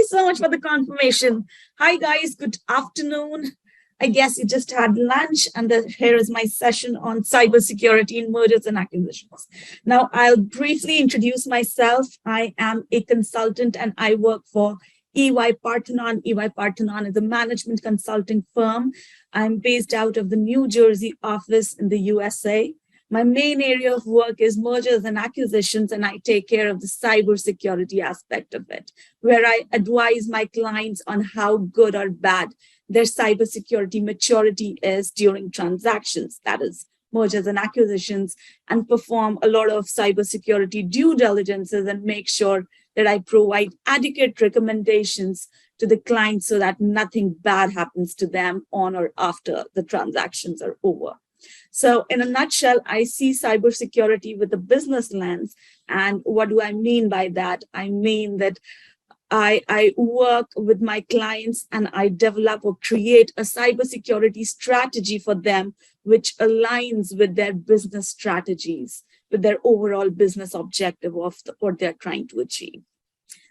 so much for the confirmation. Hi, guys. Good afternoon. I guess you just had lunch, and here is my session on cybersecurity in mergers and acquisitions. Now, I'll briefly introduce myself. I am a consultant, and I work for EY Parthenon. EY Parthenon is a management consulting firm. I'm based out of the New Jersey office in the USA. My main area of work is mergers and acquisitions, and I take care of the cybersecurity aspect of it, where I advise my clients on how good or bad their cybersecurity maturity is during transactions, that is, mergers and acquisitions, and perform a lot of cybersecurity due diligences and make sure that I provide adequate recommendations to the client so that nothing bad happens to them on or after the transactions are over. So in a nutshell, I see cybersecurity with a business lens. And what do I mean by that? I mean that I work with my clients and I develop or create a cybersecurity strategy for them, which aligns with their business strategies, with their overall business objective of what they're trying to achieve.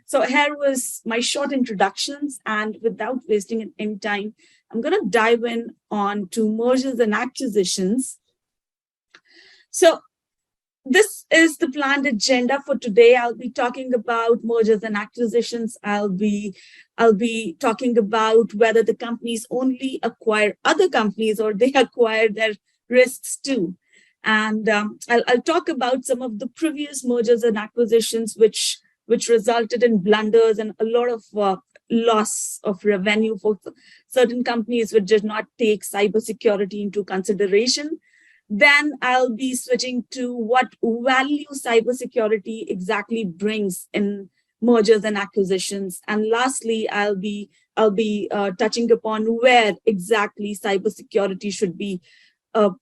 So here was my short introductions, and without wasting any time, I'm going to dive in on to mergers and acquisitions. So this is the planned agenda for today. I'll be talking about mergers and acquisitions. I'll be talking about whether the companies only acquire other companies or they acquire their risks too. And I'll talk about some of the previous mergers and acquisitions which resulted in blunders and a lot of loss of revenue for certain companies which did not take cybersecurity into consideration. Then I'll be switching to what value cybersecurity exactly brings in mergers and acquisitions. And lastly, I'll be touching upon where exactly cybersecurity should be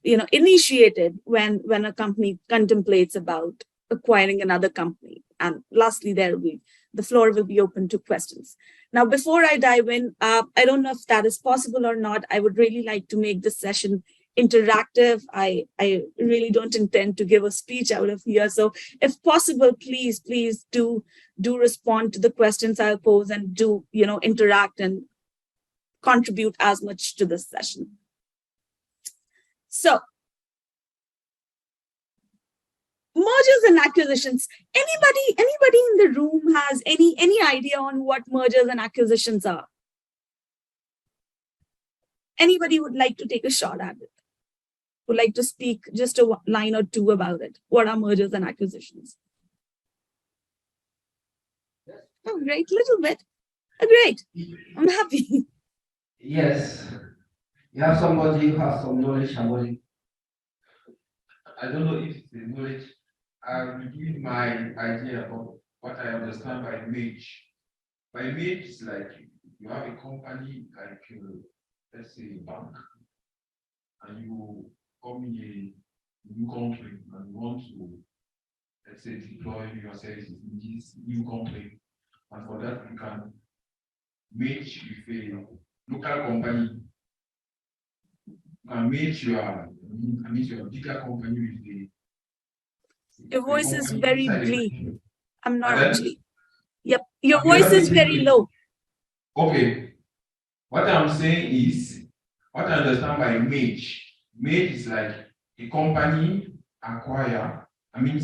initiated when a company contemplates about acquiring another company. And lastly, the floor will be open to questions. Now, before I dive in, I don't know if that is possible or not. I would really like to make this session interactive. I really don't intend to give a speech out of here. So if possible, please do respond to the questions I'll pose and do, interact and contribute as much to this session. So mergers and acquisitions. Anybody in the room has any idea on what mergers and acquisitions are? Anybody would like to take a shot at it? Would like to speak just a line or two about it? What are mergers and acquisitions? Oh, great, little bit. Oh, great. I'm happy. Yes. You have somebody who has some knowledge about it. I don't know if it's the knowledge. I will give my idea of what I understand by merge. By merge is like you have a company like let's say a bank, and you come in a new country and you want to, let's say, deploy your services in this new country, and for that you can merge with a local company. You can merge your bigger company with the. Your voice is very bleak. I'm not actually. Yep, your Okay, voice is very low. Okay. What I'm saying is, what I understand by merge. Merge is like a company acquire. I mean,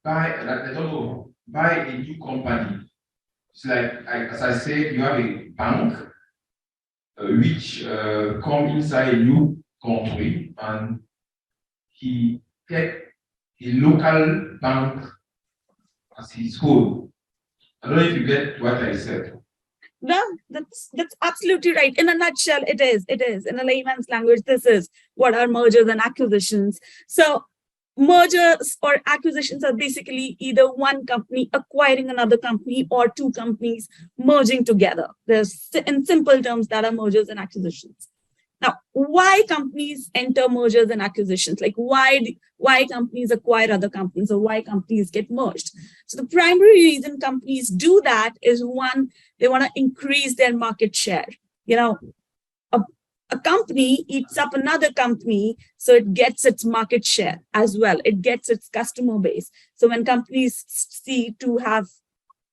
buy. I don't know. Buy a new company. It's like, as I said, you have a bank which come inside a new country, and he take a local bank as his whole. I don't know if you get what I said. No, that's absolutely right. In a nutshell, it is. In a layman's language, this is what are mergers and acquisitions. So mergers or acquisitions are basically either one company acquiring another company or two companies merging together. There's, in simple terms, that are mergers and acquisitions. Now, why companies enter mergers and acquisitions? Like why companies acquire other companies or why companies get merged? So the primary reason companies do that is one, they want to increase their market share. a company eats up another company, so it gets its market share as well. It gets its customer base. So when companies see to have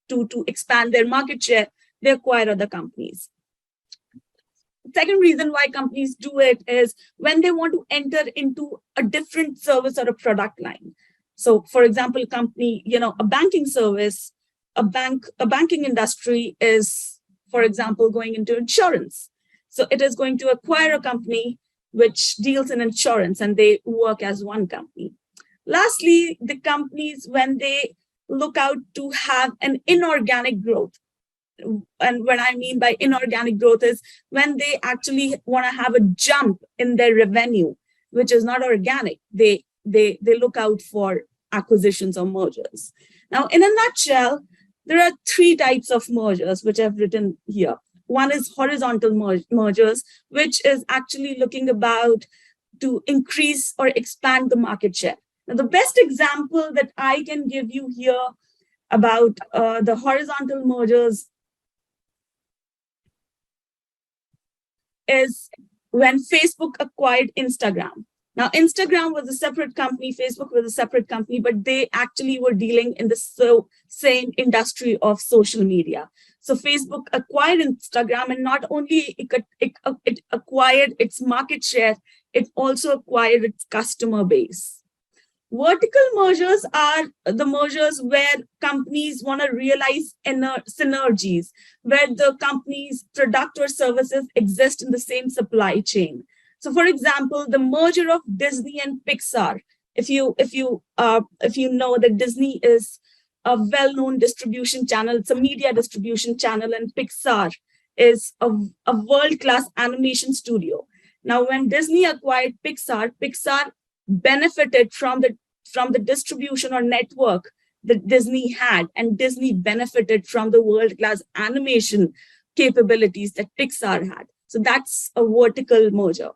to expand their market share, they acquire other companies. Second reason why companies do it is when they want to enter into a different service or a product line. So for example, company, a banking service, a banking industry is, for example, going into insurance. So it is going to acquire a company which deals in insurance, and they work as one company. Lastly, the companies, when they look out to have an inorganic growth, and what I mean by inorganic growth is when they actually want to have a jump in their revenue, which is not organic. They look out for acquisitions or mergers. Now, in a nutshell, there are three types of mergers which I've written here. One is horizontal mergers, which is actually looking about to increase or expand the market share. Now, the best example that I can give you here about the horizontal mergers is when Facebook acquired Instagram. Now, Instagram was a separate company, Facebook was a separate company, but they actually were dealing in the same industry of social media. So Facebook acquired Instagram, and not only it acquired its market share, it also acquired its customer base. Vertical mergers are the mergers where companies want to realize synergies, where the company's product or services exist in the same supply chain. So, for example, the merger of Disney and Pixar. If you know that Disney is a well-known distribution channel, it's a media distribution channel, and Pixar is a world-class animation studio. Now, when Disney acquired Pixar, Pixar benefited from the distribution or network that Disney had, and Disney benefited from the world-class animation capabilities that Pixar had. So that's a vertical merger.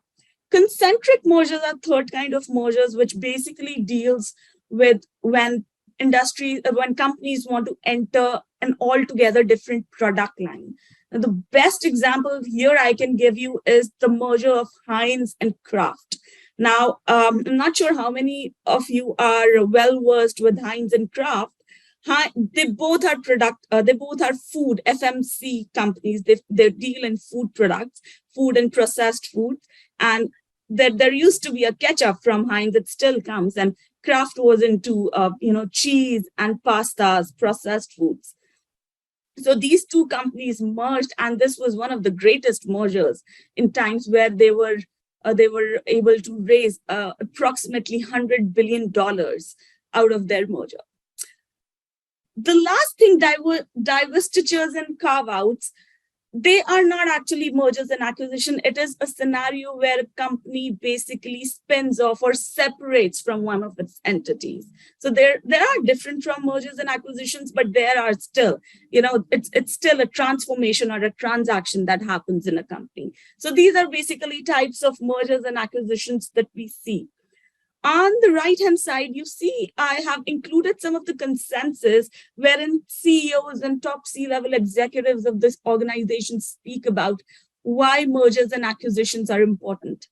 Concentric mergers are third kind of mergers, which basically deals with when companies want to enter an altogether different product line. Now, the best example here I can give you is the merger of Heinz and Kraft. Now, I'm not sure how many of you are well versed with Heinz and Kraft. They both are food FMC companies. They deal in food products, food and processed food. And there used to be a ketchup from Heinz that still comes, and Kraft was into cheese and pastas, processed foods. So these two companies merged, and this was one of the greatest mergers in times where they were able to raise approximately $100 billion out of their merger. The last thing, divestitures and carve-outs, they are not actually mergers and acquisition. It is a scenario where a company basically spins off or separates from one of its entities. So there are different from mergers and acquisitions, but there are still, it's still a transformation or a transaction that happens in a company. So these are basically types of mergers and acquisitions that we see. On the right-hand side, you see I have included some of the consensus wherein CEOs and top C-level executives of this organization speak about why mergers and acquisitions are important.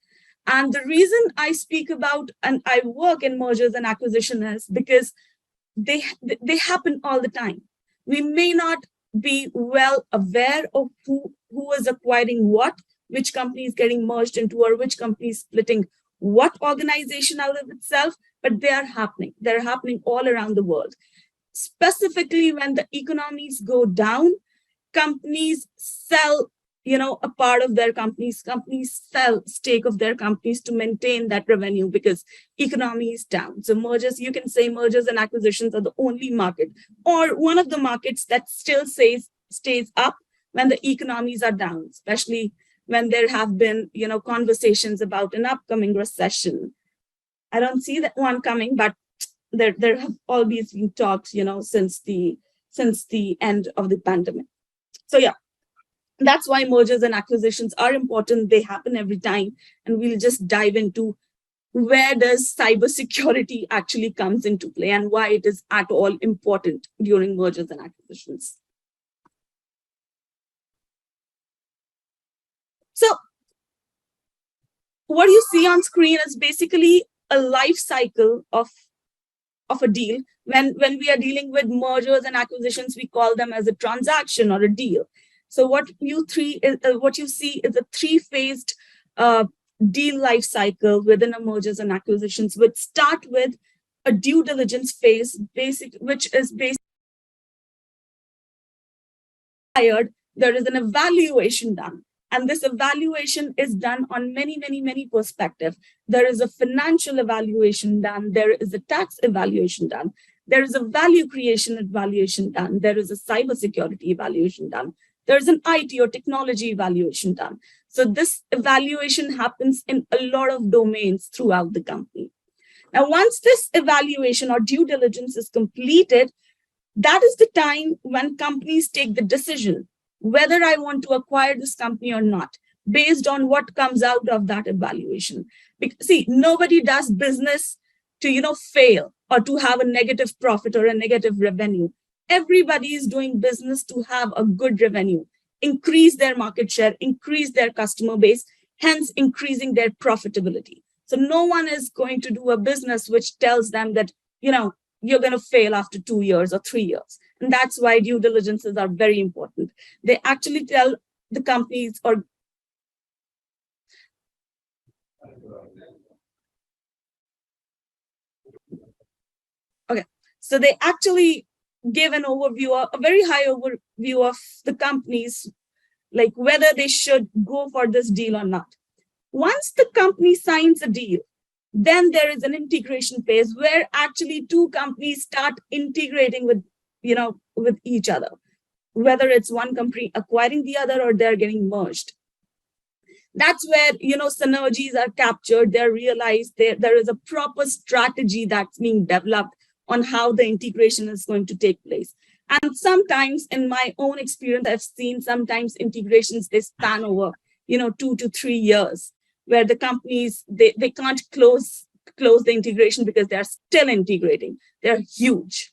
And the reason I speak about and I work in mergers and acquisition is because they happen all the time. We may not be well aware of who is acquiring what, which company is getting merged into, or which company is splitting what organization out of itself, but they are happening. They're happening all around the world. Specifically, when the economies go down, companies sell, a part of their companies sell stake of their companies to maintain that revenue because economy is down. So you can say mergers and acquisitions are the only market or one of the markets that still stays up when the economies are down, especially when there have been, conversations about an upcoming recession. I don't see that one coming, but there have always been talks, since the end of the pandemic. So yeah, that's why mergers and acquisitions are important. They happen every time, and we'll just dive into where does cybersecurity actually comes into play and why it is at all important during mergers and acquisitions. So what you see on screen is basically a life cycle of a deal. When we are dealing with mergers and acquisitions, we call them as a transaction or a deal. So what you see is a three-phased deal life cycle within a mergers and acquisitions, which start with a due diligence phase, which is basically there is an evaluation done. And this evaluation is done on many perspectives. There is a financial evaluation done. There is a tax evaluation done. There is a value creation evaluation done. There is a cybersecurity evaluation done. There is an IT or technology evaluation done. So this evaluation happens in a lot of domains throughout the company. Now, once this evaluation or due diligence is completed, that is the time when companies take the decision whether I want to acquire this company or not, based on what comes out of that evaluation. Because, see, nobody does business to, fail or to have a negative profit or a negative revenue. Everybody is doing business to have a good revenue, increase their market share, increase their customer base, hence increasing their profitability. So no one is going to do a business which tells them that, you're going to fail after 2 years or 3 years. And that's why due diligences are very important. They actually tell the companies or okay, so they actually give an overview, a very high overview of the companies, like whether they should go for this deal or not. Once the company signs a deal, then there is an integration phase where actually two companies start integrating with each other, whether it's one company acquiring the other or they're getting merged. That's where synergies are captured. They're realized. There is a proper strategy that's being developed on how the integration is going to take place. And sometimes, in my own experience, I've seen sometimes integrations they span over 2 to 3 years, where the companies they can't close the integration because they're still integrating. They're huge.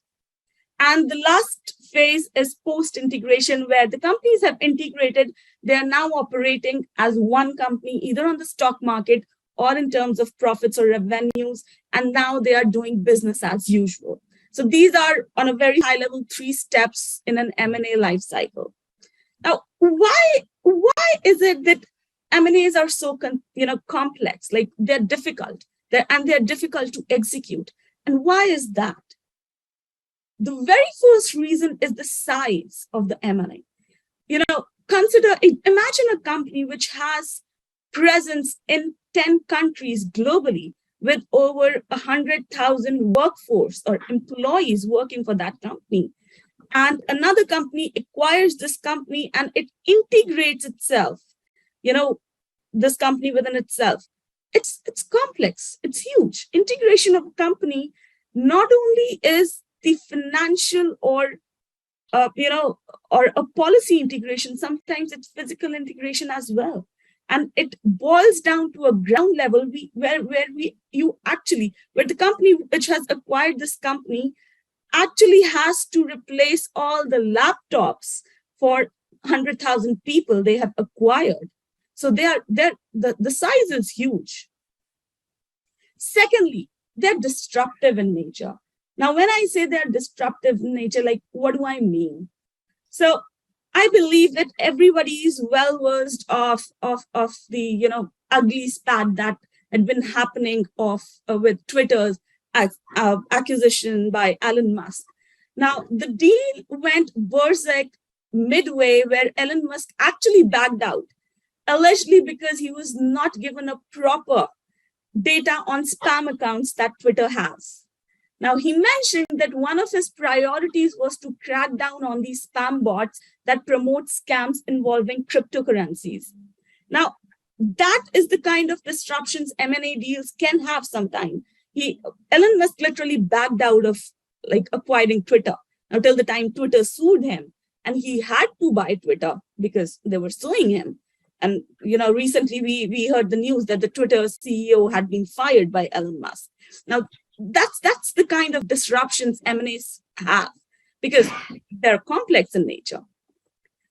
And the last phase is post-integration, where the companies have integrated. They're now operating as one company, either on the stock market or in terms of profits or revenues. And now they are doing business as usual. So these are, on a very high level, 3 steps in an M&A life cycle. Now, why is it that M&As are so complex? Like, they're difficult, they're difficult to execute. And why is that? The very first reason is the size of the M&A. Imagine a company which has presence in 10 countries globally, with over 100,000 workforce or employees working for that company. And another company acquires this company and it integrates itself, this company within itself. It's complex, it's huge. Integration of a company not only is the financial or a policy integration, sometimes it's physical integration as well. And it boils down to a ground level where the company which has acquired this company actually has to replace all the laptops for 100,000 people they have acquired. So the size is huge. Secondly, they're disruptive in nature. Now, when I say they're disruptive in nature, like, what do I mean? So I believe that everybody is well versed of the ugly spat that had been happening with Twitter's acquisition by Elon Musk. Now, the deal went berserk midway, where Elon Musk actually backed out, allegedly because he was not given a proper data on spam accounts that Twitter has. Now, he mentioned that one of his priorities was to crack down on these spam bots that promote scams involving cryptocurrencies. Now, that is the kind of disruptions M&A deals can have sometimes. Elon Musk literally backed out of acquiring Twitter until the time Twitter sued him, and he had to buy Twitter because they were suing him. And recently we heard the news that the Twitter CEO had been fired by Elon Musk. Now, that's the kind of disruptions M&As have, because they're complex in nature.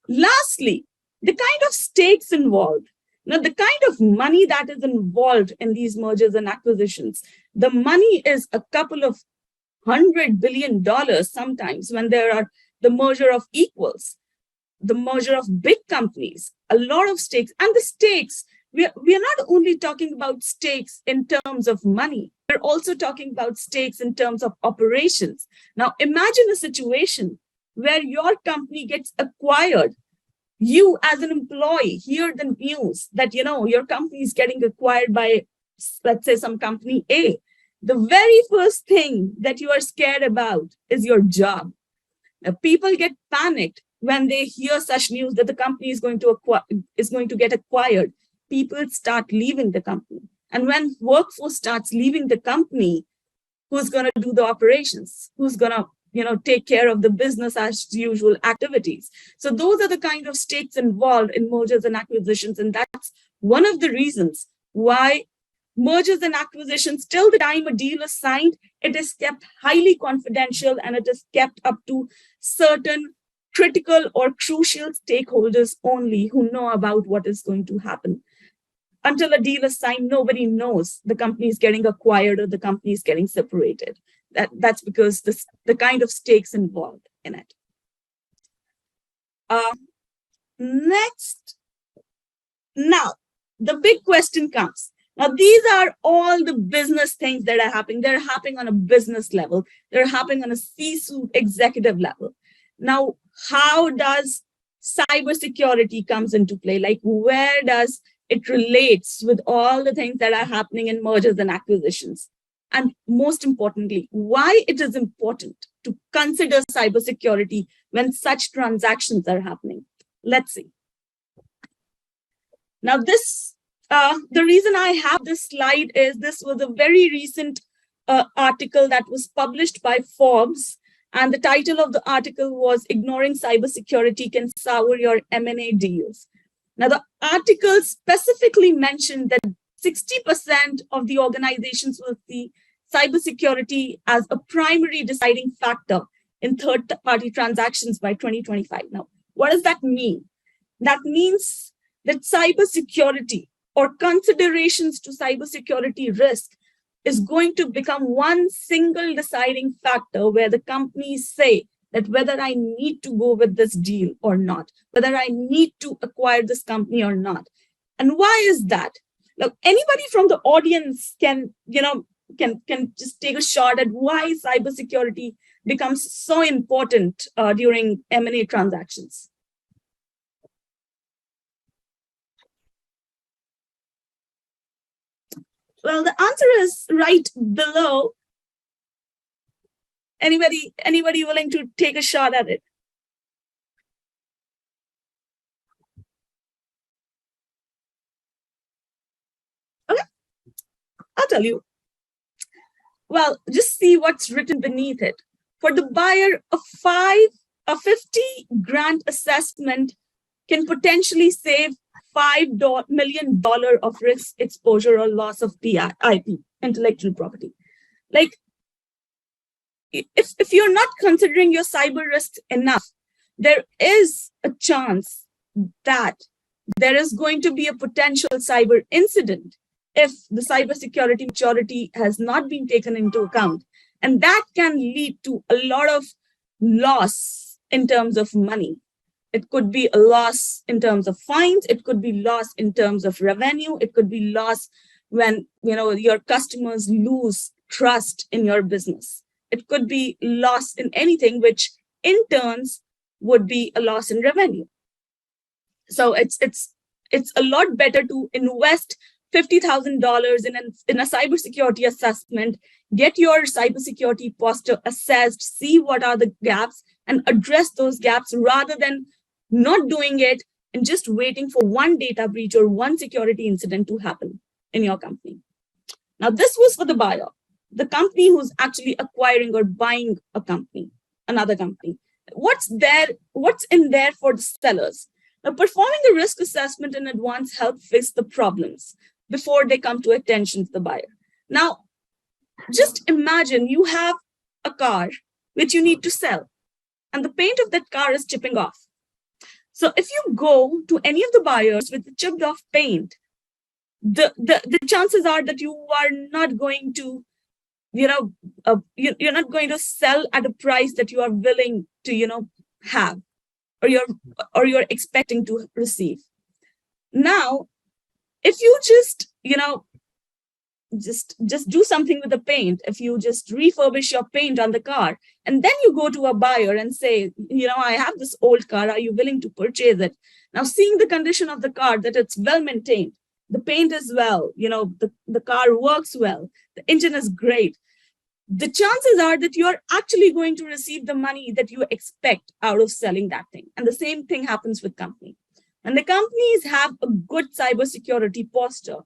Lastly, the kind of stakes involved. Now, the kind of money that is involved in these mergers and acquisitions, the money is a couple of $100 billion sometimes when there are the merger of equals, the merger of big companies, a lot of stakes. And the stakes, we are not only talking about stakes in terms of money, we're also talking about stakes in terms of operations. Now, imagine a situation where your company gets acquired. You as an employee hear the news that, your company is getting acquired by, let's say, some company A. The very first thing that you are scared about is your job. Now, people get panicked when they hear such news that the company is going to get acquired. People start leaving the company. And when workforce starts leaving the company, who's going to do the operations? Who's going to take care of the business as usual activities? So those are the kind of stakes involved in mergers and acquisitions. And that's one of the reasons why mergers and acquisitions, till the time a deal is signed, it is kept highly confidential and it is kept up to certain critical or crucial stakeholders only who know about what is going to happen. Until a deal is signed, nobody knows the company is getting acquired or the company is getting separated. That's because the kind of stakes involved in it. Next, now, the big question comes. Now, these are all the business things that are happening. They're happening on a business level. They're happening on a C-suite executive level. Now, how does cybersecurity comes into play? Like, where does it relates with all the things that are happening in mergers and acquisitions? And most importantly, why it is important to consider cybersecurity when such transactions are happening. Let's see. Now, the reason I have this slide is this was a very recent article that was published by Forbes. And the title of the article was "Ignoring Cybersecurity Can Sour Your M&A Deals." Now, the article specifically mentioned that 60% of the organizations will see cybersecurity as a primary deciding factor in third-party transactions by 2025. Now, what does that mean? That means that cybersecurity or considerations to cybersecurity risk is going to become one single deciding factor where the companies say that whether I need to go with this deal or not, whether I need to acquire this company or not. And why is that? Now, anybody from the audience can just take a shot at why cybersecurity becomes so important during M&A transactions. Well, the answer is right below. Anybody willing to take a shot at it? Okay, I'll tell you. Well, just see what's written beneath it. For the buyer, a 50 grand assessment can potentially save $5 million of risk exposure or loss of IP, intellectual property. Like, if you're not considering your cyber risk enough, there is a chance that there is going to be a potential cyber incident if the cybersecurity maturity has not been taken into account. And that can lead to a lot of loss in terms of money. It could be a loss in terms of fines. It could be loss in terms of revenue. It could be loss when your customers lose trust in your business. It could be loss in anything, which in turns would be a loss in revenue. So it's a lot better to invest $50,000 in a cybersecurity assessment, get your cybersecurity posture assessed, see what are the gaps, and address those gaps rather than not doing it and just waiting for one data breach or one security incident to happen in your company. Now, this was for the buyer, the company who's actually acquiring or buying a company, another company. What's in there for the sellers? Now, performing a risk assessment in advance helps fix the problems before they come to attention to the buyer. Now, just imagine you have a car which you need to sell, and the paint of that car is chipping off. So if you go to any of the buyers with the chipped off paint, the chances are that you are not going to, you're not going to sell at a price that you are willing to, have, or you're expecting to receive. Now, if you just, just do something with the paint, if you just refurbish your paint on the car, and then you go to a buyer and say, I have this old car, are you willing to purchase it? Now, seeing the condition of the car, that it's well maintained, the paint is well, the car works well, the engine is great, the chances are that you're actually going to receive the money that you expect out of selling that thing. And the same thing happens with company. And the companies have a good cybersecurity posture,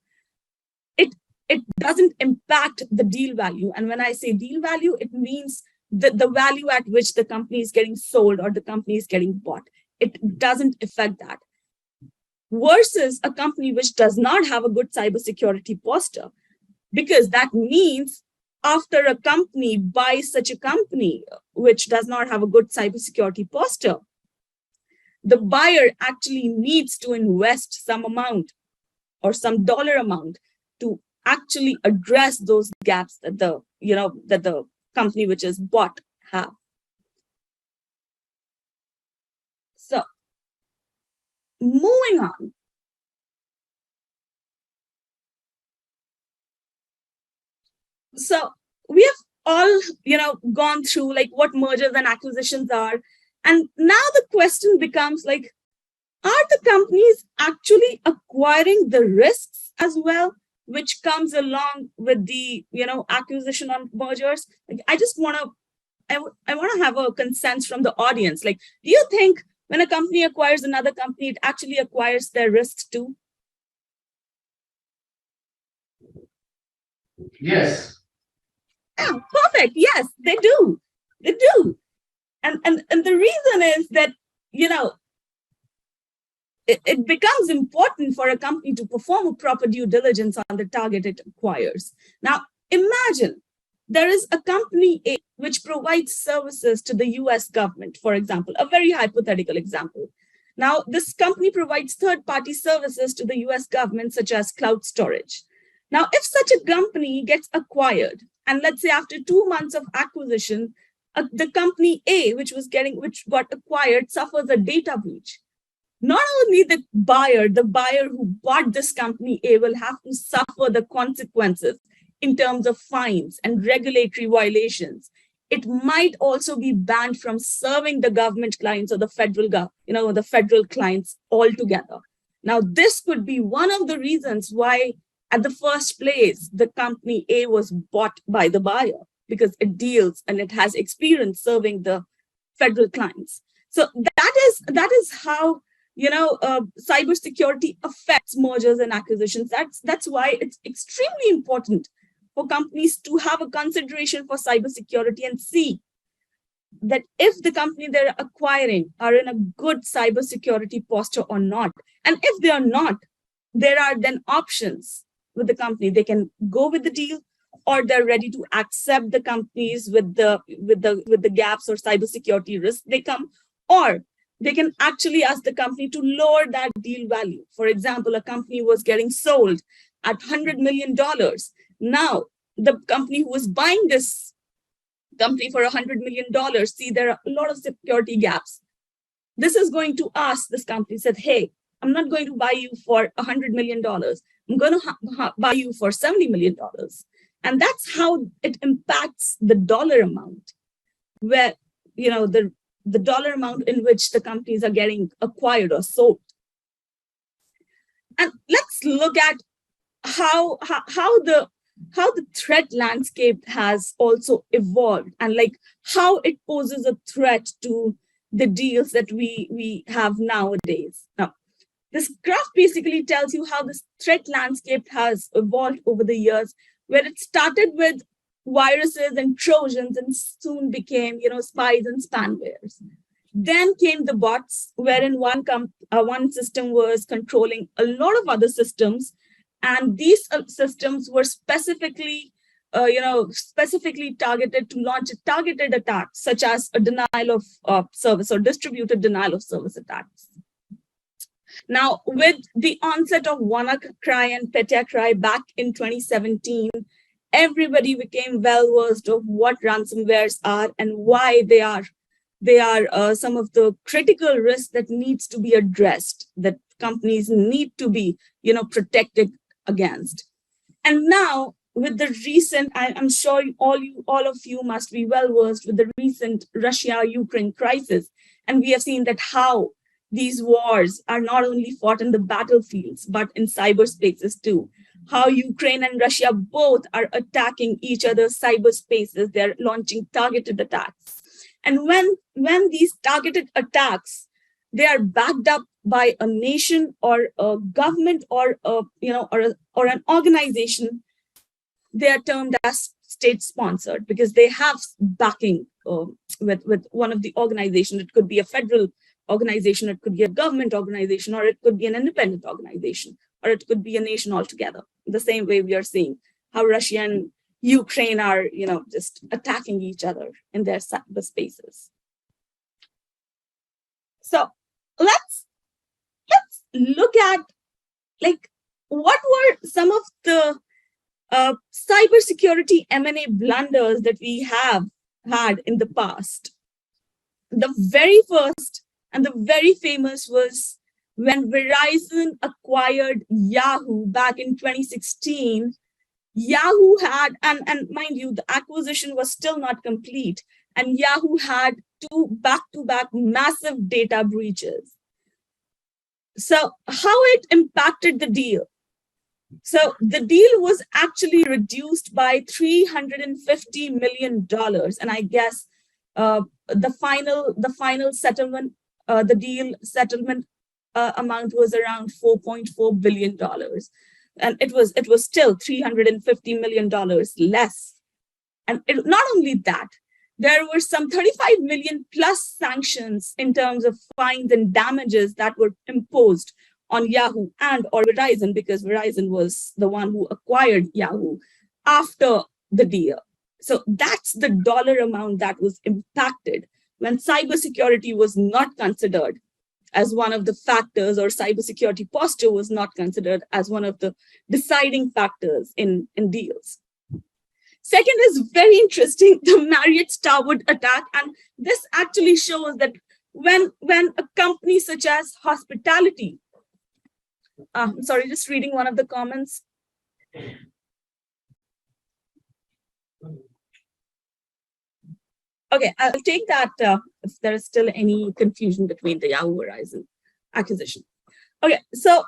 it doesn't impact the deal value. And when I say deal value, it means the value at which the company is getting sold or the company is getting bought. It doesn't affect that. Versus a company which does not have a good cybersecurity posture, because that means after a company buys such a company which does not have a good cybersecurity posture, the buyer actually needs to invest some amount or some dollar amount to actually address those gaps that the company which is bought have. So moving on. So we have all, gone through like what mergers and acquisitions are. And now the question becomes like, are the companies actually acquiring the risks as well, which comes along with the, acquisition on mergers? Like, I want to have a consent from the audience. Like, do you think when a company acquires another company, it actually acquires their risks too? Yes. Yeah, perfect. Yes, they do. They do. And the reason is that, it becomes important for a company to perform a proper due diligence on the target it acquires. Now, imagine there is a company A which provides services to the US government, for example, a very hypothetical example. Now, this company provides third-party services to the US government, such as cloud storage. Now, if such a company gets acquired, and let's say after 2 months of acquisition, the company A, which got acquired, suffers a data breach. Not only the buyer who bought this company A will have to suffer the consequences in terms of fines and regulatory violations. It might also be banned from serving the government clients or the federal clients altogether. Now, this could be one of the reasons why, at the first place, the company A was bought by the buyer, because it deals and it has experience serving the federal clients. So that is how cybersecurity affects mergers and acquisitions. That's why it's extremely important for companies to have a consideration for cybersecurity and see that if the company they're acquiring are in a good cybersecurity posture or not. And if they are not, there are then options with the company. They can go with the deal, or they're ready to accept the companies with the gaps or cybersecurity risks they come, or they can actually ask the company to lower that deal value. For example, a company was getting sold at $100 million. Now, the company who was buying this company for $100 million, see there are a lot of security gaps. This is going to ask this company, said, hey, I'm not going to buy you for $100 million. I'm going to buy you for $70 million. And that's how it impacts the dollar amount, where, the dollar amount in which the companies are getting acquired or sold. And let's look at how the threat landscape has also evolved, and like how it poses a threat to the deals that we have nowadays. Now, this graph basically tells you how this threat landscape has evolved over the years, where it started with viruses and Trojans and soon became, spies and spamwares. Then came the bots, wherein one system was controlling a lot of other systems, and these systems were specifically targeted to launch targeted attacks, such as a denial of service or distributed denial of service attacks. Now, with the onset of WannaCry and PetaCry back in 2017, everybody became well versed of what ransomwares are and why they are. They are some of the critical risks that needs to be addressed, that companies need to be, protected against. And now, with the recent, I'm sure all of you must be well versed with the recent Russia-Ukraine crisis, and we have seen that how these wars are not only fought in the battlefields, but in cyberspaces too. How Ukraine and Russia both are attacking each other's cyberspaces. They're launching targeted attacks. And when these targeted attacks, they are backed up by a nation or a government or an organization, they are termed as state sponsored because they have backing with one of the organizations. It could be a federal organization, it could be a government organization, or it could be an independent organization, or it could be a nation altogether. The same way we are seeing how Russia and Ukraine are, just attacking each other in their cyberspaces. So let's look at what were some of the cybersecurity M&A blunders that we have had in the past. The very first and the very famous was when Verizon acquired Yahoo back in 2016. Yahoo had, and mind you, the acquisition was still not complete, and Yahoo had 2 back-to-back massive data breaches. So how it impacted the deal? So the deal was actually reduced by $350 million, and I guess the final settlement, the deal settlement amount was around $4.4 billion. And it was still $350 million less. And not only that, there were some 35 million plus sanctions in terms of fines and damages that were imposed on Yahoo and or Verizon, because Verizon was the one who acquired Yahoo after the deal. So that's the dollar amount that was impacted when cybersecurity was not considered as one of the factors, or cybersecurity posture was not considered as one of the deciding factors in deals. Second is very interesting, the Marriott Starwood attack. And this actually shows that when a company such as hospitality, sorry, just reading one of the comments. Okay, I'll take that if there is still any confusion between the Yahoo Verizon acquisition. Okay, so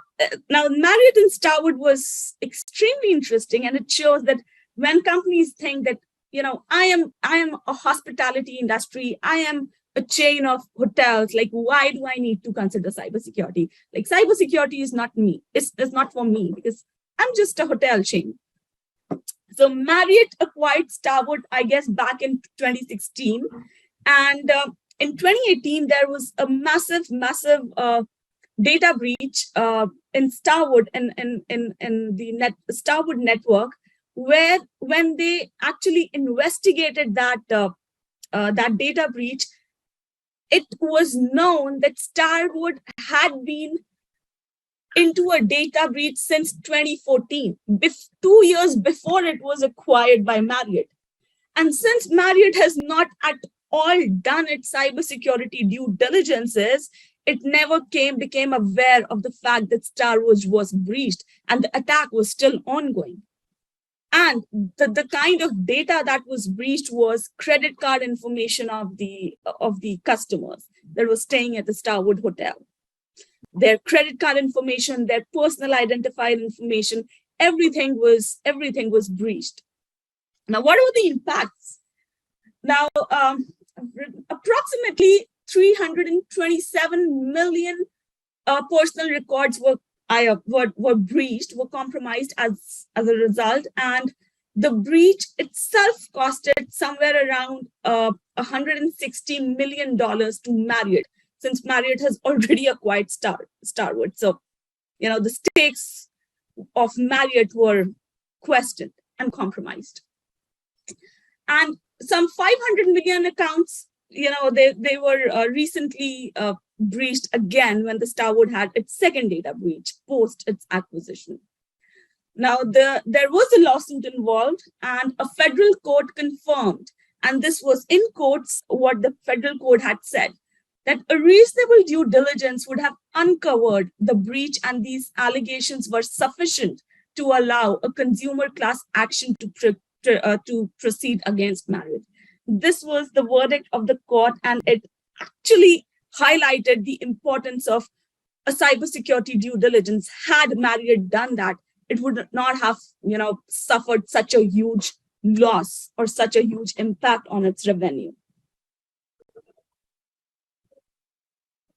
now Marriott and Starwood was extremely interesting, and it shows that when companies think that, I am a hospitality industry, I am a chain of hotels, like why do I need to consider cybersecurity? Like cybersecurity is not me, it's not for me because I'm just a hotel chain. So Marriott acquired Starwood, I guess, back in 2016. And in 2018, there was a massive data breach in Starwood, in the Starwood network, where when they actually investigated that data breach, it was known that Starwood had been into a data breach since 2014, 2 years before it was acquired by Marriott. And since Marriott has not at all done its cybersecurity due diligences, it never became aware of the fact that Starwood was breached and the attack was still ongoing. And the kind of data that was breached was credit card information of the customers that was staying at the Starwood hotel. Their credit card information, their personal identifier information, everything was breached. Now, what are the impacts? Now, approximately 327 million personal records were breached, were compromised as a result, and the breach itself costed somewhere around $160 million to Marriott, since Marriott has already acquired Starwood. So, the stakes of Marriott were questioned and compromised. And some 500 million accounts, they were recently breached again when the Starwood had its second data breach post its acquisition. Now, there was a lawsuit involved, and a federal court confirmed, and this was in quotes what the federal court had said, that a reasonable due diligence would have uncovered the breach, and these allegations were sufficient to allow a consumer class action to proceed against Marriott. This was the verdict of the court, and it actually highlighted the importance of a cybersecurity due diligence. Had Marriott done that, it would not have, suffered such a huge loss or such a huge impact on its revenue.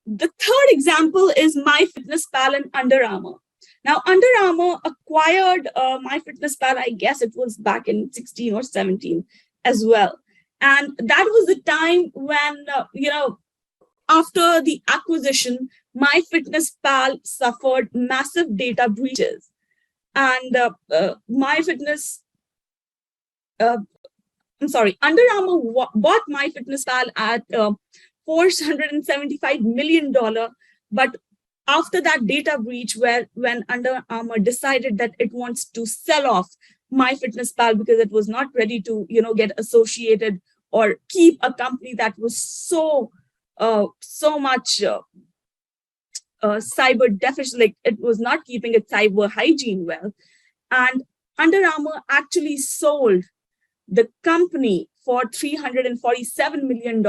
The third example is MyFitnessPal and Under Armour. Now, Under Armour acquired MyFitnessPal, I guess it was back in 16 or 17 as well. And that was the time when, after the acquisition, MyFitnessPal suffered massive data breaches. And Under Armour bought MyFitnessPal at $475 million. But after that data breach, when Under Armour decided that it wants to sell off MyFitnessPal because it was not ready to, get associated or keep a company that was so much cyber deficit, like it was not keeping its cyber hygiene well. And Under Armour actually sold the company for $347 million,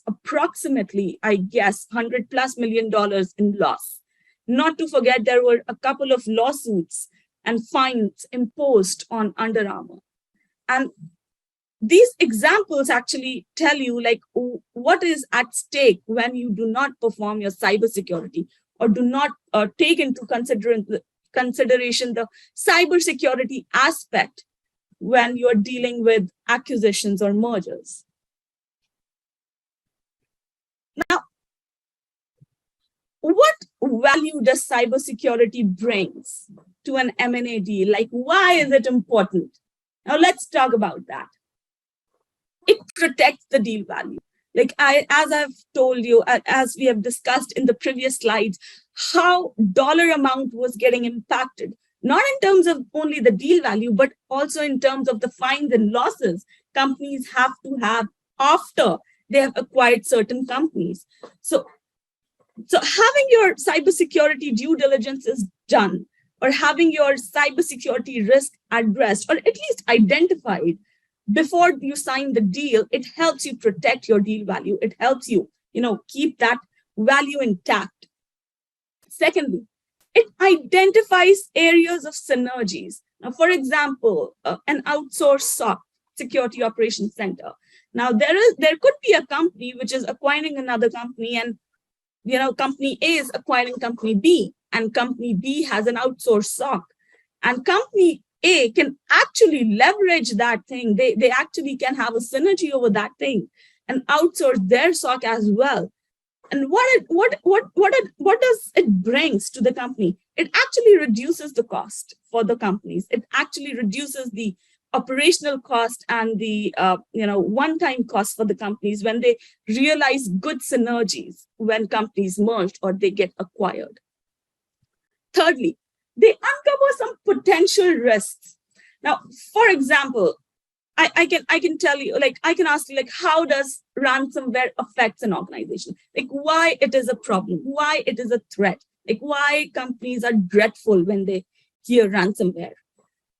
approximately, I guess, $100+ million in loss. Not to forget, there were a couple of lawsuits and fines imposed on Under Armour. And these examples actually tell you like what is at stake when you do not perform your cybersecurity or do not take into consideration the cybersecurity aspect when you're dealing with acquisitions or mergers. Now, what value does cybersecurity brings to an M&A deal? Like, why is it important? Now, let's talk about that. It protects the deal value. Like as I've told you, as we have discussed in the previous slides, how dollar amount was getting impacted, not in terms of only the deal value, but also in terms of the fines and losses companies have to have after they have acquired certain companies. So having your cybersecurity due diligence is done, or having your cybersecurity risk addressed, or at least identified before you sign the deal, it helps you protect your deal value. It helps you, keep that value intact. Secondly, it identifies areas of synergies. Now, for example, an outsourced SOC, Security Operations Center. Now, there could be a company which is acquiring another company, and company A is acquiring company B, and company B has an outsourced SOC, and company A can actually leverage that thing. They actually can have a synergy over that thing and outsource their SOC as well. And what does it brings to the company? It actually reduces the cost for the companies. It actually reduces the operational cost and the one-time cost for the companies when they realize good synergies when companies merged or they get acquired. Thirdly, they uncover some potential risks. Now, for example, I can tell you, like, I can ask you, like, how does ransomware affect an organization? Like, why it is a problem, why it is a threat, like why companies are dreadful when they hear ransomware.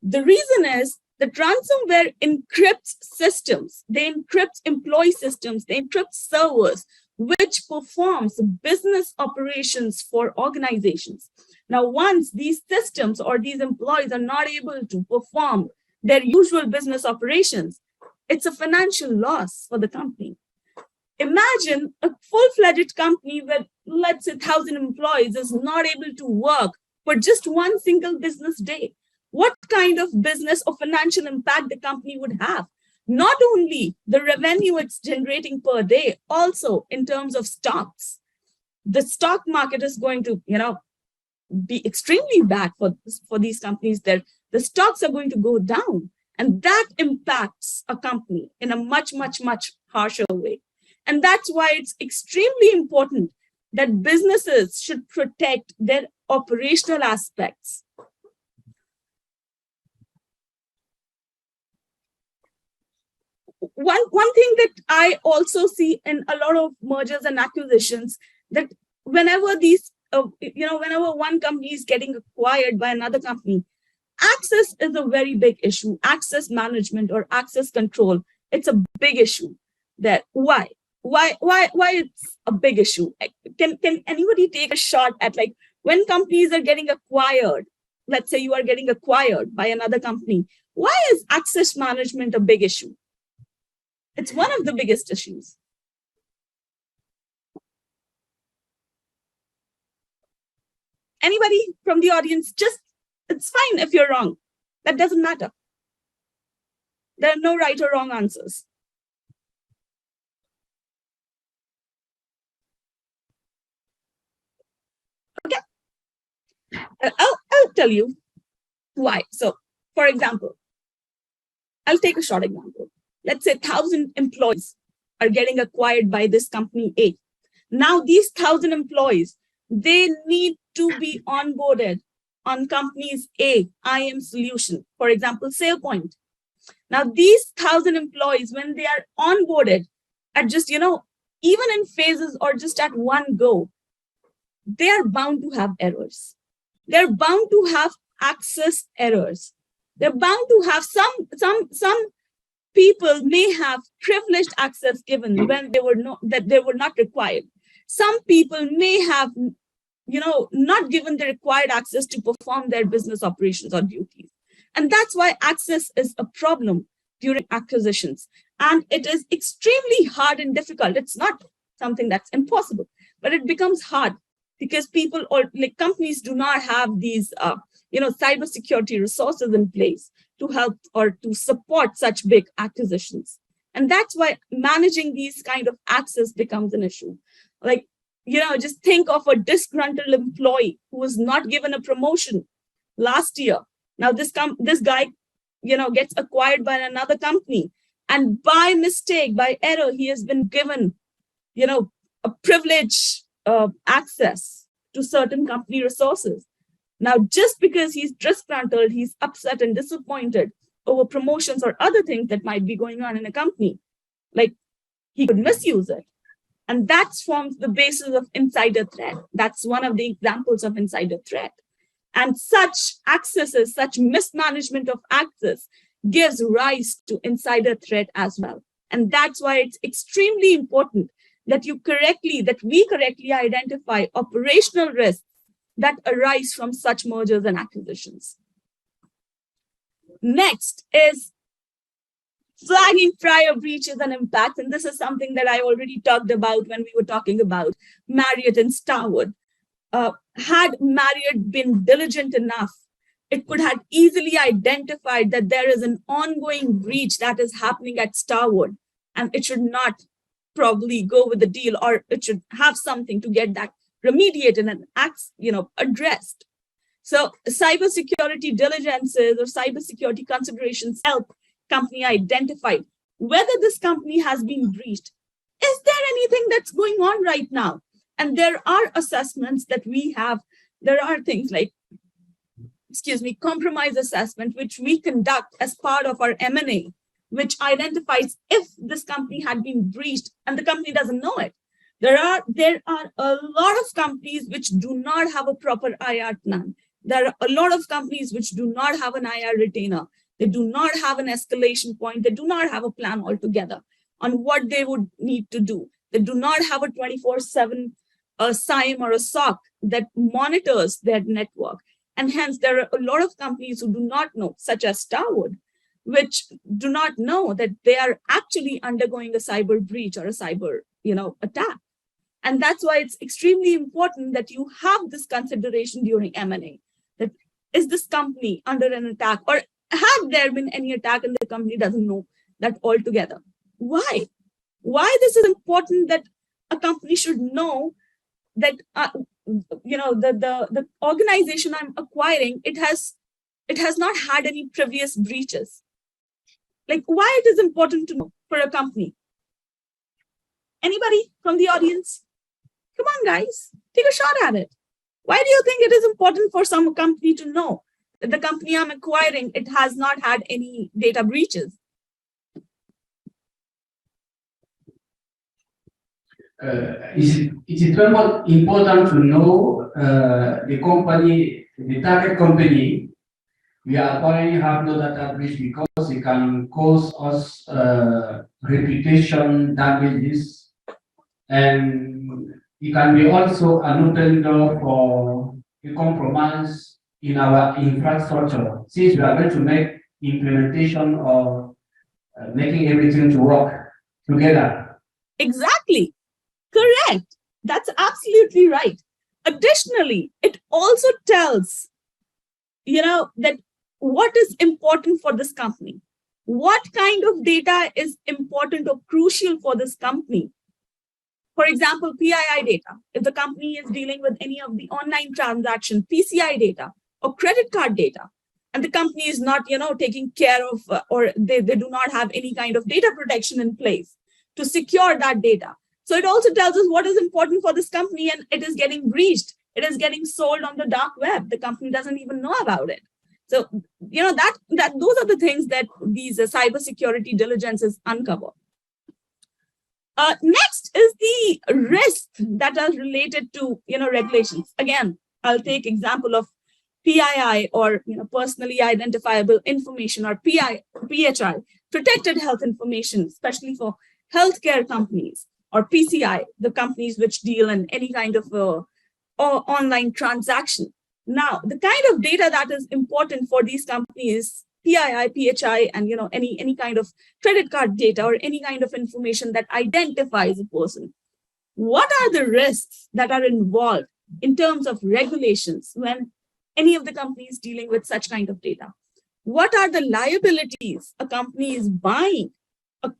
The reason is that ransomware encrypts systems, they encrypt employee systems, they encrypt servers, which performs business operations for organizations. Now, once these systems or these employees are not able to perform their usual business operations, it's a financial loss for the company. Imagine a full-fledged company with, let's say, 1,000 employees is not able to work for just one single business day. What kind of business or financial impact the company would have? Not only the revenue it's generating per day, also in terms of stocks. The stock market is going to, be extremely bad for these companies. The stocks are going to go down, and that impacts a company in a much, much, much harsher way. And that's why it's extremely important that businesses should protect their operational aspects. One thing that I also see in a lot of mergers and acquisitions, that whenever whenever one company is getting acquired by another company, access is a very big issue. Access management or access control, it's a big issue there. Why it's a big issue? Can anybody take a shot at, like, when companies are getting acquired, let's say you are getting acquired by another company, why is access management a big issue? It's one of the biggest issues. Anybody from the audience? Just, it's fine if you're wrong. That doesn't matter. There are no right or wrong answers. Okay. I'll tell you why. So, for example, I'll take a short example. Let's say 1,000 employees are getting acquired by this company A. Now, these 1,000 employees, they need to be onboarded on companies A, IM solution, for example, SailPoint. Now, these 1,000 employees, when they are onboarded at just, even in phases or just at one go, they are bound to have errors. They're bound to have access errors. They're bound to have some people may have privileged access given when they were not required. Some people may have, not given the required access to perform their business operations or duties. And that's why access is a problem during acquisitions. And it is extremely hard and difficult. It's not something that's impossible, but it becomes hard because people or like companies do not have these, cybersecurity resources in place to help or to support such big acquisitions. And that's why managing these kind of access becomes an issue. Like, just think of a disgruntled employee who was not given a promotion last year. Now this guy, gets acquired by another company, and by mistake, by error, he has been given, a privilege access to certain company resources. Now, just because he's disgruntled, he's upset and disappointed over promotions or other things that might be going on in a company, like he could misuse it. And that forms the basis of insider threat. That's one of the examples of insider threat. And such accesses, such mismanagement of access gives rise to insider threat as well. And that's why it's extremely important that we correctly identify operational risks that arise from such mergers and acquisitions. Next is flagging prior breaches and impacts. And this is something that I already talked about when we were talking about Marriott and Starwood. Had Marriott been diligent enough, it could have easily identified that there is an ongoing breach that is happening at Starwood, and it should not probably go with the deal, or it should have something to get that remediated and addressed. So cybersecurity diligences or cybersecurity considerations help company identify whether this company has been breached. Is there anything that's going on right now? And there are assessments that we have. There are things like, compromise assessment, which we conduct as part of our M&A, which identifies if this company had been breached and the company doesn't know it. There are a lot of companies which do not have a proper IR plan. There are a lot of companies which do not have an IR retainer. They do not have an escalation point. They do not have a plan altogether on what they would need to do. They do not have a 24/7 SIEM or a SOC that monitors their network. And hence, there are a lot of companies who do not know, such as Starwood, which do not know that they are actually undergoing a cyber breach or a cyber, attack. And that's why it's extremely important that you have this consideration during M&A. That is this company under an attack, or had there been any attack and the company doesn't know that altogether? Why? Why this is important that a company should know that the organization I'm acquiring, it has not had any previous breaches. Like, why it is important to know for a company? Anybody from the audience? Come on, guys, take a shot at it. Why do you think it is important for some company to know that the company I'm acquiring, it has not had any data breaches? It is very much important to know the company, the target company. We are currently have no data breach because it can cause us reputation damages, and it can be also an open door for a compromise in our infrastructure, since we are going to make implementation of making everything to work together. Exactly. Correct. That's absolutely right. Additionally, it also tells, that what is important for this company. What kind of data is important or crucial for this company? For example, PII data. If the company is dealing with any of the online transaction, PCI data or credit card data, and the company is not, taking care of, or they do not have any kind of data protection in place to secure that data. So it also tells us what is important for this company, and it is getting breached. It is getting sold on the dark web. The company doesn't even know about it. So, that those are the things that these cybersecurity diligences uncover. Next is the risks that are related to, regulations. Again, I'll take example of PII, or personally identifiable information, or PHI, protected health information, especially for healthcare companies, or PCI, the companies which deal in any kind of online transaction. Now, the kind of data that is important for these companies, PII, PHI, and any kind of credit card data or any kind of information that identifies a person. What are the risks that are involved in terms of regulations when any of the companies dealing with such kind of data? What are the liabilities a company is buying? A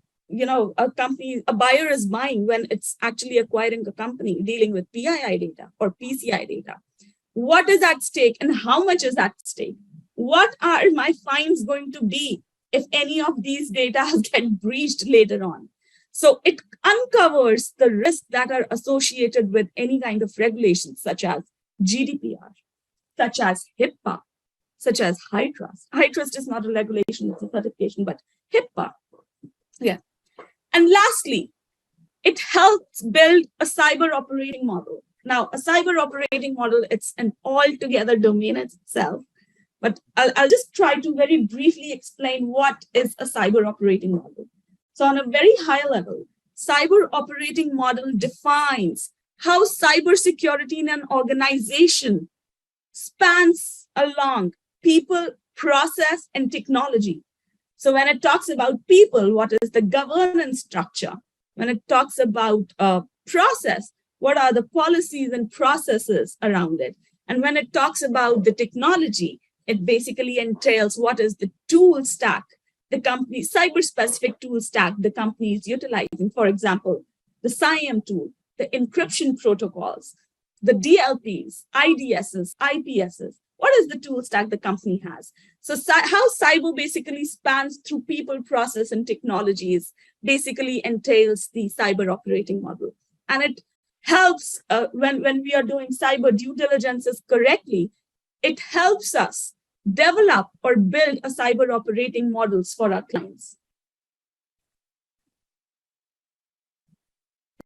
buyer is buying when it's actually acquiring a company dealing with PII data or PCI data. What is at stake and how much is at stake? What are my fines going to be if any of these data get breached later on? So it uncovers the risks that are associated with any kind of regulations, such as GDPR, such as HIPAA, such as high trust. High trust is not a regulation, it's a certification, but HIPAA. Yeah. And lastly, it helps build a cyber operating model. Now, a cyber operating model, it's an altogether domain itself, but I'll just try to very briefly explain what is a cyber operating model. So on a very high level, cyber operating model defines how cybersecurity in an organization spans along people, process, and technology. So when it talks about people, what is the governance structure? When it talks about process, what are the policies and processes around it? And when it talks about the technology, it basically entails what is the tool stack, the company, cyber-specific tool stack the company is utilizing. For example, the SIAM tool, the encryption protocols, the DLPs, IDSs, IPSs. What is the tool stack the company has? So how cyber basically spans through people, process, and technologies basically entails the cyber operating model. And it helps when we are doing cyber due diligences correctly, it helps us develop or build a cyber operating models for our clients.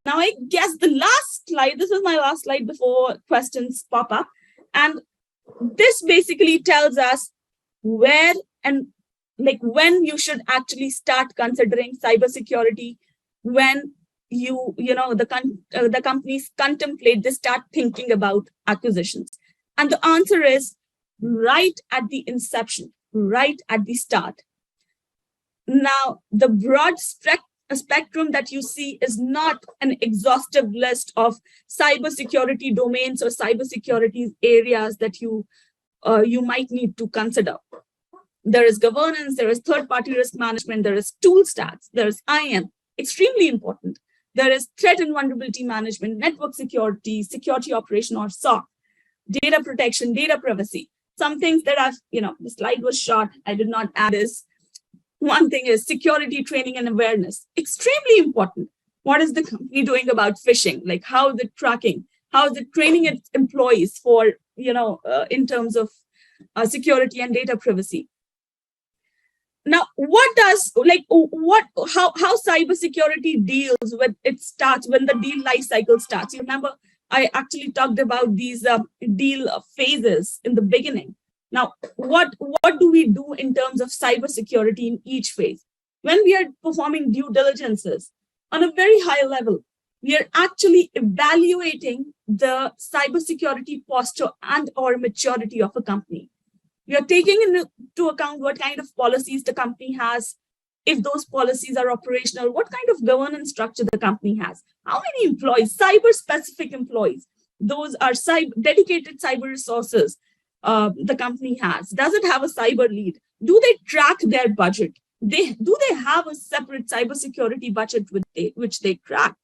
Now, I guess the last slide, this is my last slide before questions pop up. And this basically tells us where and when you should actually start considering cybersecurity, when the companies contemplate, they start thinking about acquisitions. And the answer is right at the inception, right at the start. Now, the broad spectrum that you see is not an exhaustive list of cybersecurity domains or cybersecurity areas that you might need to consider. There is governance, there is third-party risk management, there is tool stacks, there is IAM, extremely important. There is threat and vulnerability management, network security, security operation or SOC, data protection, data privacy. Some things that I've, the slide was short, I did not add is, one thing is security training and awareness, extremely important. What is the company doing about phishing? Like, how is it tracking? How is it training its employees for, in terms of security and data privacy? Now, what does, like, what, how cybersecurity deals with it starts when the deal life cycle starts? You remember, I actually talked about these deal phases in the beginning. Now, what do we do in terms of cybersecurity in each phase? When we are performing due diligences on a very high level, we are actually evaluating the cybersecurity posture and or maturity of a company. We are taking into account what kind of policies the company has, if those policies are operational, what kind of governance structure the company has, how many employees, cyber-specific employees, those are dedicated cyber resources the company has. Does it have a cyber lead? Do they track their budget? Do they have a separate cybersecurity budget which they track?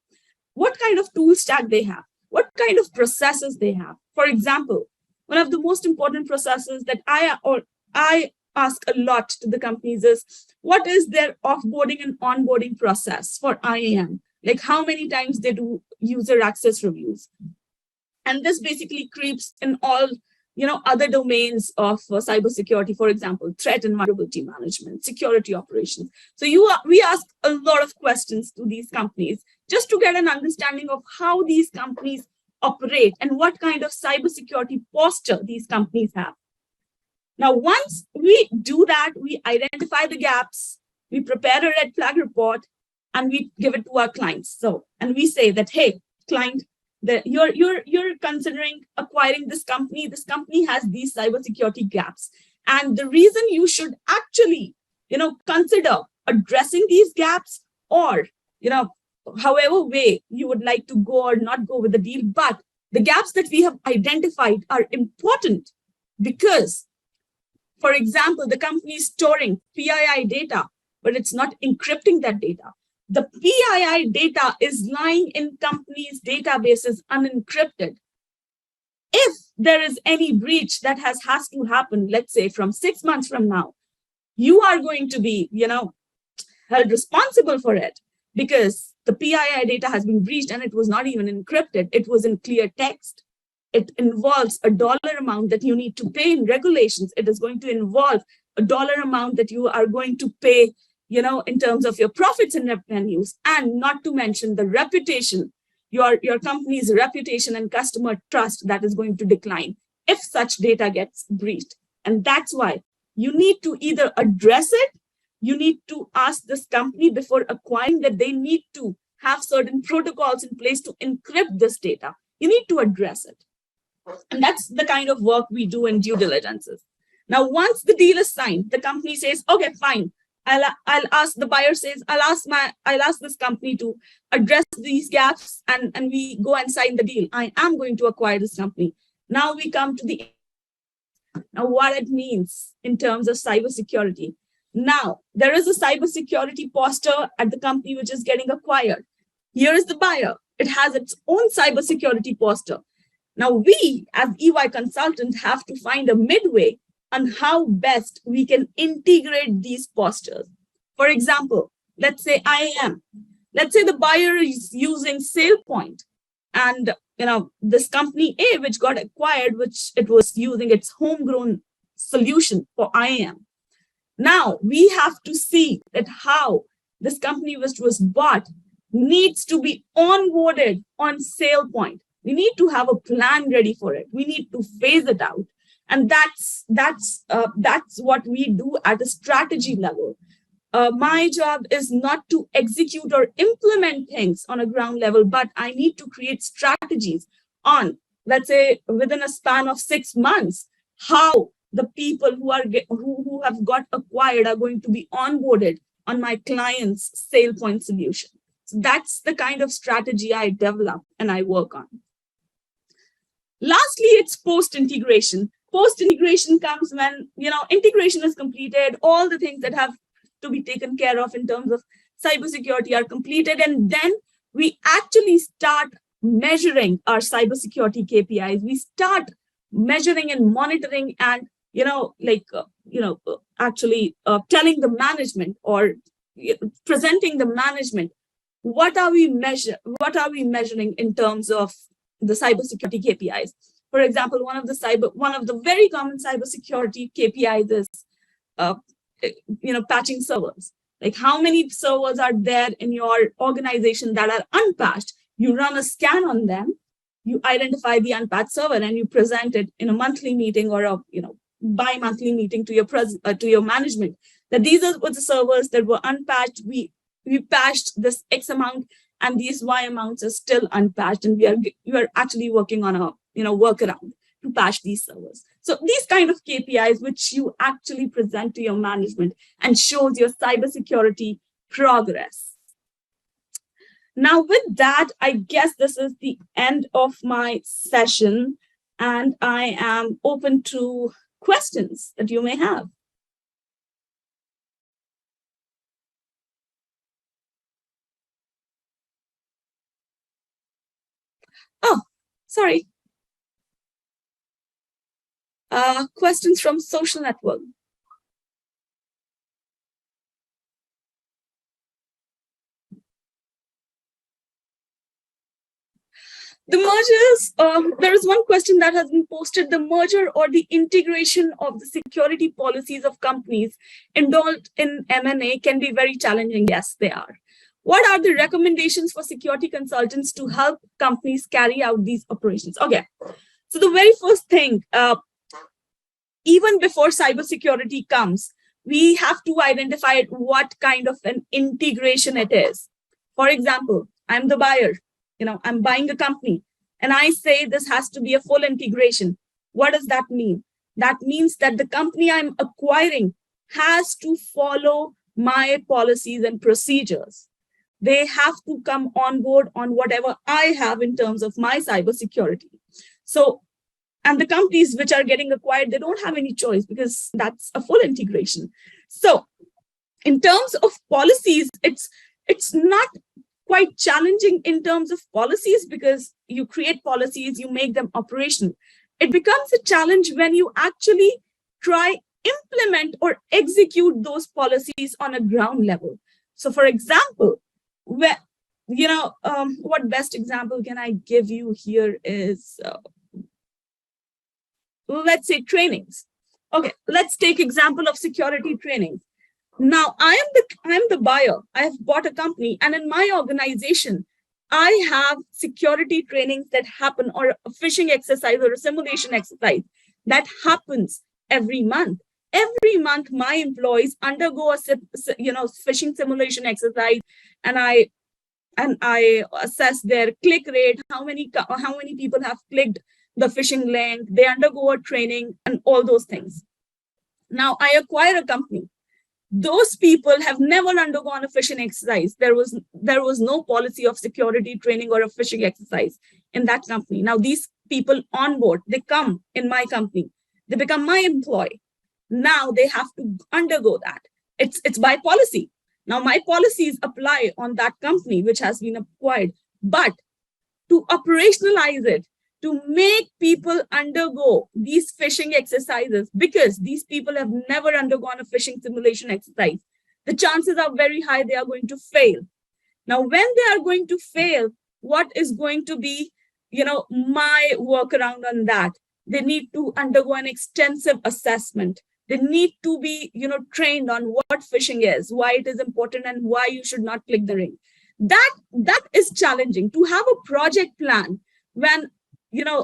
What kind of tool stack they have? What kind of processes they have? For example, one of the most important processes that I ask a lot to the companies is, what is their offboarding and onboarding process for IAM? Like, how many times they do user access reviews? And this basically creeps in all other domains of cybersecurity, for example, threat and vulnerability management, security operations. So we ask a lot of questions to these companies just to get an understanding of how these companies operate and what kind of cybersecurity posture these companies have. Now, once we do that, we identify the gaps, we prepare a red flag report, and we give it to our clients. So, and we say that, hey, client, you're considering acquiring this company. This company has these cybersecurity gaps, and the reason you should actually, consider addressing these gaps, or however way you would like to go or not go with the deal, but the gaps that we have identified are important because, for example, the company is storing PII data, but it's not encrypting that data. The PII data is lying in companies' databases unencrypted. If there is any breach that has to happen, let's say from 6 months from now, you are going to be, held responsible for it because the PII data has been breached and it was not even encrypted. It was in clear text. It involves a dollar amount that you need to pay in regulations. It is going to involve a dollar amount that you are going to pay, in terms of your profits and revenues, and not to mention the reputation, your company's reputation and customer trust that is going to decline if such data gets breached. And that's why you need to either address it, you need to ask this company before acquiring that they need to have certain protocols in place to encrypt this data. You need to address it. And that's the kind of work we do in due diligences. Now, once the deal is signed, the company says, okay, fine. I'll ask, the buyer says, I'll ask this company to address these gaps, and we go and sign the deal. I am going to acquire this company. Now we come to what it means in terms of cybersecurity. Now, there is a cybersecurity posture at the company which is getting acquired. Here is the buyer. It has its own cybersecurity posture. Now, we, as EY consultant, have to find a midway on how best we can integrate these postures. For example, let's say let's say the buyer is using SailPoint, and this company A, which got acquired, which it was using its homegrown solution for IAM. Now we have to see that how this company which was bought needs to be onboarded on SailPoint. We need to have a plan ready for it. We need to phase it out. And that's what we do at a strategy level. My job is not to execute or implement things on a ground level, but I need to create strategies on, let's say, within a span of 6 months, how the people who have got acquired are going to be onboarded on my client's SailPoint solution. So that's the kind of strategy I develop and I work on. Lastly, it's post-integration. Post-integration comes when, integration is completed, all the things that have to be taken care of in terms of cybersecurity are completed, and then we actually start measuring our cybersecurity KPIs. We start measuring and monitoring and, actually telling the management or presenting the management what are we measuring in terms of the cybersecurity KPIs? For example, one of the very common cybersecurity KPIs is uh, patching servers. Like how many servers are there in your organization that are unpatched? You run a scan on them, you identify the unpatched server, and you present it in a monthly meeting or a bi-monthly meeting to your management, that these are the servers that were unpatched. We patched this X amount, and these Y amounts are still unpatched, and we are actually working on a workaround to patch these servers. So these kind of KPIs, which you actually present to your management and shows your cybersecurity progress. Now, with that, I guess this is the end of my session, and I am open to questions that you may have. Oh, sorry. Questions from social network. The mergers, there is one question that has been posted. The merger or the integration of the security policies of companies involved in M&A can be very challenging. Yes, they are. What are the recommendations for security consultants to help companies carry out these operations? Okay, so the very first thing, even before cybersecurity comes, we have to identify what kind of an integration it is. For example, I'm the buyer, I'm buying a company, and I say this has to be a full integration. What does that mean? That means that the company I'm acquiring has to follow my policies and procedures. They have to come on board on whatever I have in terms of my cybersecurity. So, and the companies which are getting acquired, they don't have any choice because that's a full integration. So in terms of policies, it's not quite challenging in terms of policies, because you create policies, you make them operational. It becomes a challenge when you actually try implement or execute those policies on a ground level. So for example, what best example can I give you here is, let's say trainings. Okay, let's take example of security trainings. Now I am the buyer. I have bought a company, and in my organization, I have security trainings that happen, or a phishing exercise or a simulation exercise that happens every month. Every month, my employees undergo a phishing simulation exercise, and I assess their click rate, how many people have clicked the phishing link, they undergo a training, and all those things. Now I acquire a company. Those people have never undergone a phishing exercise. There was no policy of security training or a phishing exercise in that company. Now these people on board, they come in my company, they become my employee. Now they have to undergo that. It's by policy. Now my policies apply on that company which has been acquired, but to operationalize it, to make people undergo these phishing exercises, because these people have never undergone a phishing simulation exercise, the chances are very high they are going to fail. Now, when they are going to fail, what is going to be, my workaround on that? They need to undergo an extensive assessment. They need to be, trained on what phishing is, why it is important, and why you should not click the link. That is challenging. To have a project plan when,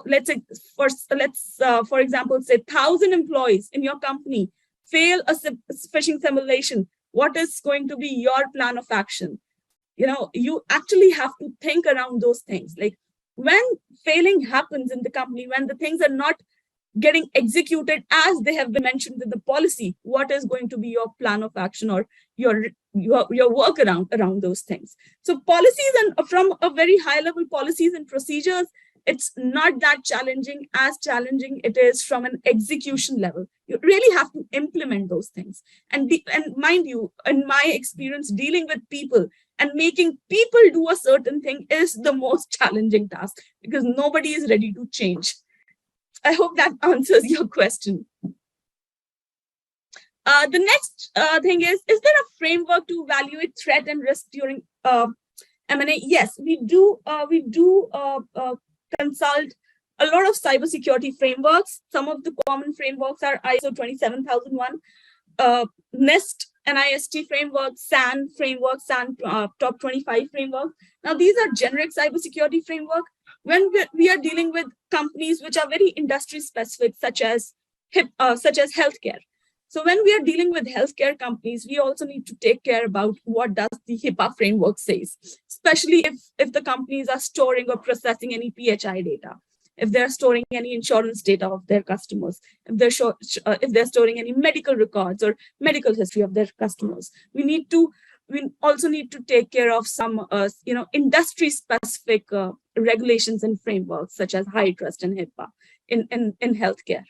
let's say for example, say 1,000 employees in your company fail a phishing simulation. What is going to be your plan of action? You actually have to think around those things. Like when failing happens in the company, when the things are not getting executed as they have been mentioned in the policy, what is going to be your plan of action, or your work around those things? So policies, and from a very high level, policies and procedures, it's not that challenging. As challenging it is from an execution level. You really have to implement those things. And mind you, in my experience, dealing with people and making people do a certain thing is the most challenging task, because nobody is ready to change. I hope that answers your question. The next thing is there a framework to evaluate threat and risk during M&A, yes, we do consult a lot of cybersecurity frameworks. Some of the common frameworks are ISO 27001, NIST, NIST framework, SAN framework, SAN top 25 framework. Now, these are generic cybersecurity framework. When we are dealing with companies which are very industry specific, such as healthcare. So when we are dealing with healthcare companies, we also need to take care about what does the HIPAA framework says, especially if the companies are storing or processing any PHI data, if they're storing any insurance data of their customers, if they're storing any medical records or medical history of their customers. We also need to take care of some industry specific regulations and frameworks such as high trust and HIPAA in healthcare.